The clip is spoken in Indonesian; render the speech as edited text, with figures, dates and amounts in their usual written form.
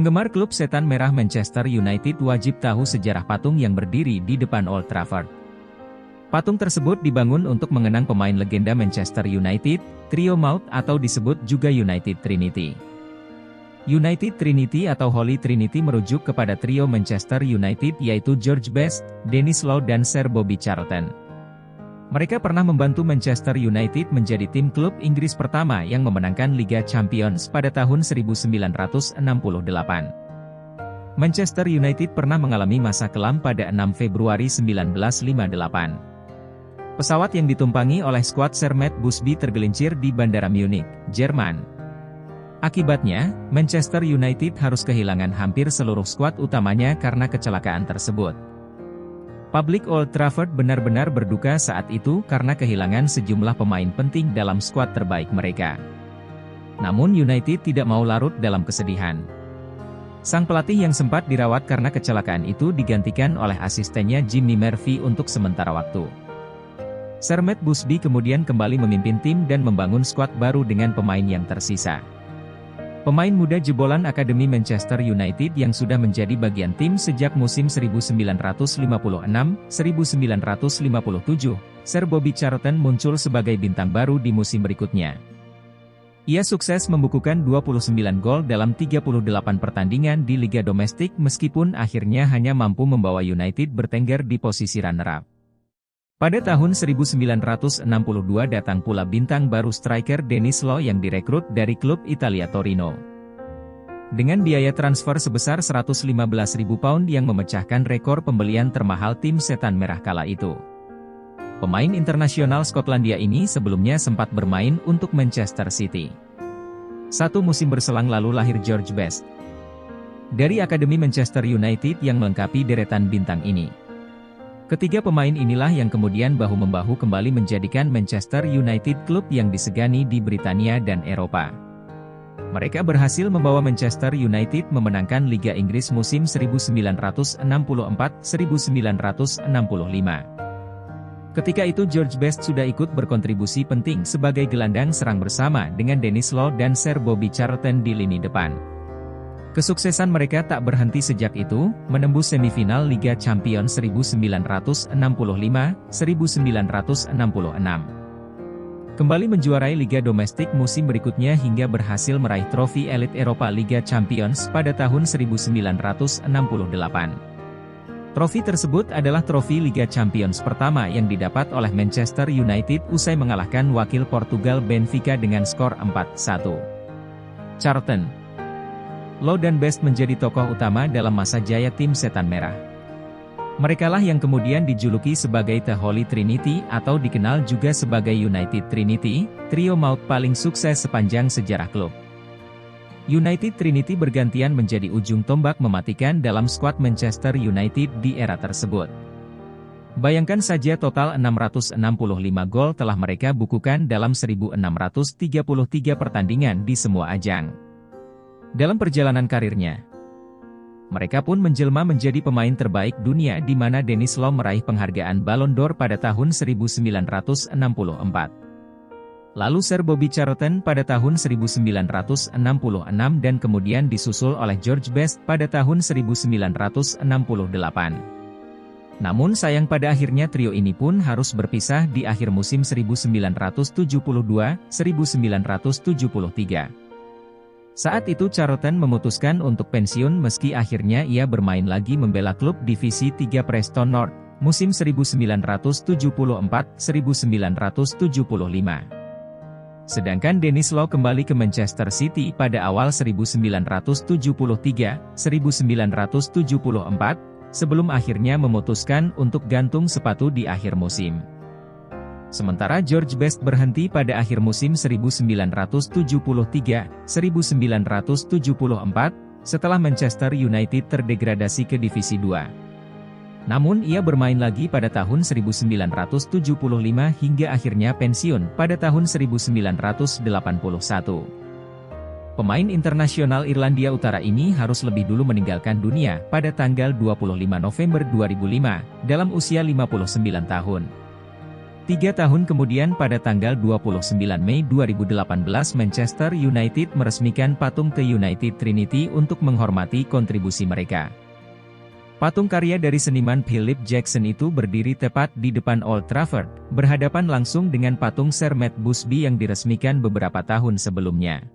Penggemar klub setan merah Manchester United wajib tahu sejarah patung yang berdiri di depan Old Trafford. Patung tersebut dibangun untuk mengenang pemain legenda Manchester United, trio maut atau disebut juga United Trinity. United Trinity atau Holy Trinity merujuk kepada trio Manchester United yaitu George Best, Denis Law dan Sir Bobby Charlton. Mereka pernah membantu Manchester United menjadi tim klub Inggris pertama yang memenangkan Liga Champions pada tahun 1968. Manchester United pernah mengalami masa kelam pada 6 Februari 1958. Pesawat yang ditumpangi oleh skuad Sir Matt Busby tergelincir di Bandara Munich, Jerman. Akibatnya, Manchester United harus kehilangan hampir seluruh skuad utamanya karena kecelakaan tersebut. Publik Old Trafford benar-benar berduka saat itu karena kehilangan sejumlah pemain penting dalam skuad terbaik mereka. Namun United tidak mau larut dalam kesedihan. Sang pelatih yang sempat dirawat karena kecelakaan itu digantikan oleh asistennya Jimmy Murphy untuk sementara waktu. Sir Matt Busby kemudian kembali memimpin tim dan membangun skuad baru dengan pemain yang tersisa. Pemain muda jebolan Akademi Manchester United yang sudah menjadi bagian tim sejak musim 1956-1957, Sir Bobby Charlton muncul sebagai bintang baru di musim berikutnya. Ia sukses membukukan 29 gol dalam 38 pertandingan di Liga Domestik meskipun akhirnya hanya mampu membawa United bertengger di posisi runner-up. Pada tahun 1962 datang pula bintang baru striker Denis Law yang direkrut dari klub Italia Torino. Dengan biaya transfer sebesar 115.000 pound yang memecahkan rekor pembelian termahal tim setan merah kala itu. Pemain internasional Skotlandia ini sebelumnya sempat bermain untuk Manchester City. Satu musim berselang lalu lahir George Best dari Akademi Manchester United yang melengkapi deretan bintang ini. Ketiga pemain inilah yang kemudian bahu-membahu kembali menjadikan Manchester United klub yang disegani di Britania dan Eropa. Mereka berhasil membawa Manchester United memenangkan Liga Inggris musim 1964-1965. Ketika itu George Best sudah ikut berkontribusi penting sebagai gelandang serang bersama dengan Denis Law dan Sir Bobby Charlton di lini depan. Kesuksesan mereka tak berhenti sejak itu, menembus semifinal Liga Champions 1965-1966. Kembali menjuarai Liga Domestik musim berikutnya hingga berhasil meraih trofi elit Eropa Liga Champions pada tahun 1968. Trofi tersebut adalah trofi Liga Champions pertama yang didapat oleh Manchester United usai mengalahkan wakil Portugal Benfica dengan skor 4-1. Charlton, Law dan Best menjadi tokoh utama dalam masa jaya tim setan merah. Merekalah yang kemudian dijuluki sebagai The Holy Trinity atau dikenal juga sebagai United Trinity, trio maut paling sukses sepanjang sejarah klub. United Trinity bergantian menjadi ujung tombak mematikan dalam skuad Manchester United di era tersebut. Bayangkan saja total 665 gol telah mereka bukukan dalam 1633 pertandingan di semua ajang. Dalam perjalanan karirnya, mereka pun menjelma menjadi pemain terbaik dunia di mana Denis Law meraih penghargaan Ballon d'Or pada tahun 1964. Lalu Sir Bobby Charlton pada tahun 1966 dan kemudian disusul oleh George Best pada tahun 1968. Namun sayang pada akhirnya trio ini pun harus berpisah di akhir musim 1972-1973. Saat itu Charlton memutuskan untuk pensiun meski akhirnya ia bermain lagi membela klub divisi 3 Preston North, musim 1974-1975. Sedangkan Denis Law kembali ke Manchester City pada awal 1973-1974, sebelum akhirnya memutuskan untuk gantung sepatu di akhir musim. Sementara George Best berhenti pada akhir musim 1973-1974, setelah Manchester United terdegradasi ke Divisi 2. Namun ia bermain lagi pada tahun 1975 hingga akhirnya pensiun pada tahun 1981. Pemain internasional Irlandia Utara ini harus lebih dulu meninggalkan dunia pada tanggal 25 November 2005, dalam usia 59 tahun. 3 tahun kemudian pada tanggal 29 Mei 2018 Manchester United meresmikan patung The United Trinity untuk menghormati kontribusi mereka. Patung karya dari seniman Philip Jackson itu berdiri tepat di depan Old Trafford, berhadapan langsung dengan patung Sir Matt Busby yang diresmikan beberapa tahun sebelumnya.